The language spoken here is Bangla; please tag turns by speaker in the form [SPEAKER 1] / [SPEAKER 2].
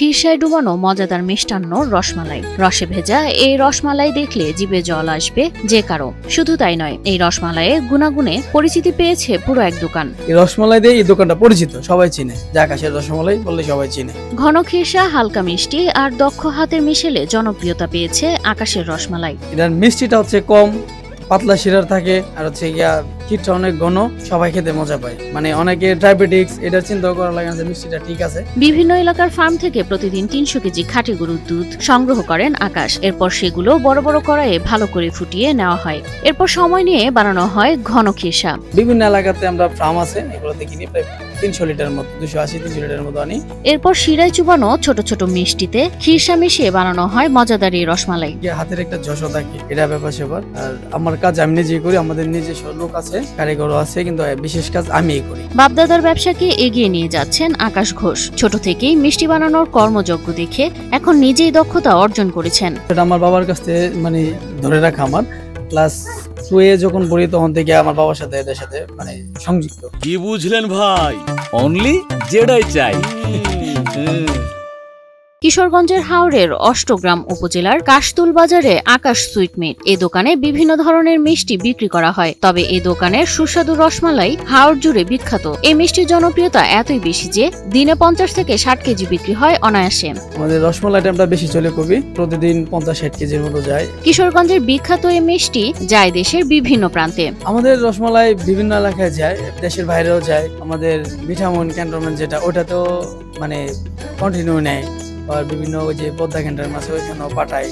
[SPEAKER 1] ক্ষীরসায় ডুবানো মজাদার মিষ্টান্ন রসমালাই। রসে ভেজা এই রসমালাই দেখলে জিভে জল আসবে যে কারো। শুধু তাই নয়, এই রসমালাইয়ের গুণাগুণে পরিচিতি পেয়েছে পুরো এক দোকান।
[SPEAKER 2] এই রসমালাই দিয়ে এই দোকানটা পরিচিত, সবাই চিনে। আকাশের রসমালাই বললে সবাই চিনে।
[SPEAKER 1] ঘন ক্ষীরসা, হালকা মিষ্টি আর দক্ষ হাতের মিশেলে জনপ্রিয়তা পেয়েছে আকাশের রসমালাই।
[SPEAKER 2] এটার মিষ্টিটা হচ্ছে কম, পাতলা শিরার থাকে, আর হচ্ছে ক্ষীরটা অনেক ঘন, সবাই খেতে মজা পায়। মানে অনেকে ডায়াবেটিক্স, এটা চিন্তা করা লাগে না, মিষ্টিটা ঠিক আছে।
[SPEAKER 1] বিভিন্ন এলাকার ফার্ম থেকে প্রতিদিন 300 কেজি খাঁটি গরুর দুধ সংগ্রহ করেন আকাশ। এরপর সেগুলো বড় বড় কড়াইয়ে ভালো করে ফুটিয়ে নেওয়া হয়। এরপর সময় নিয়ে বানানো হয় ঘন ক্ষীরসা।
[SPEAKER 2] বিভিন্ন এলাকাতে আমরা ফার্ম আছে, এগুলোতে কিনি প্রায় 300 লিটার মতো, 280-300 লিটার মতো আনি।
[SPEAKER 1] এরপর শিরায় চুবানো ছোট ছোট মিষ্টিতে ক্ষীরসা মিশিয়ে বানানো হয় মজাদার এই রসমালাই।
[SPEAKER 2] হাতের একটা যশ থাকে, এটা ব্যাপার সেবার। আর আমার কাজ আমি নিজেই করি, আমাদের নিজস্ব লোক আছে, কারিগরও আছে, কিন্তু বিশেষ কাজ আমিই করি।
[SPEAKER 1] বাপদাদার ব্যবসাকে এগিয়ে নিয়ে যাচ্ছেন আকাশ ঘোষ। ছোট থেকেই মিষ্টি বানানোর কর্মযজ্ঞ দেখে এখন নিজেই দক্ষতা অর্জন করেছেন।
[SPEAKER 2] এটা আমার বাবার কাছ থেকে মানে ধরে রাখা। আমার ক্লাস 2 এ যখন পড়ি তখন থেকে আমার বাবার সাথে এটার সাথে মানে সংযুক্ত।
[SPEAKER 3] কি বুঝলেন ভাই? অনলি যেটাই চাই।
[SPEAKER 1] কিশোরগঞ্জের হাওরের অষ্টগ্রাম উপজেলার কাশতুল বাজারে আকাশ সুইটমিট। এই দোকানে বিভিন্ন ধরনের মিষ্টি বিক্রি করা হয়। তবে এই দোকানের সুস্বাদু রসমালাই হাওর জুড়ে বিখ্যাত। এই মিষ্টির জনপ্রিয়তা এতই বেশি যে দিনে 50 থেকে 60 কেজি বিক্রি হয় অনায়াসে।
[SPEAKER 2] আমাদের রসমালাইটা আমরা বেশি চলে কবি, প্রতিদিন 50-60 কেজির মতো যায়।
[SPEAKER 1] কিশোরগঞ্জের বিখ্যাত এই মিষ্টি যায় দেশের বিভিন্ন প্রান্তে।
[SPEAKER 2] আমাদের রসমালাই বিভিন্ন এলাকায় যায়, দেশের বাইরেও যায়। আমাদের মিঠামন ক্যান্টনমেন্ট যেটা, ওটা তো মানে কন্টিনিউ নেয়। আর বিভিন্ন ওই যে পদ্মা ক্যান্টনমেন্ট আছে, ওইখানেও পাঠায়।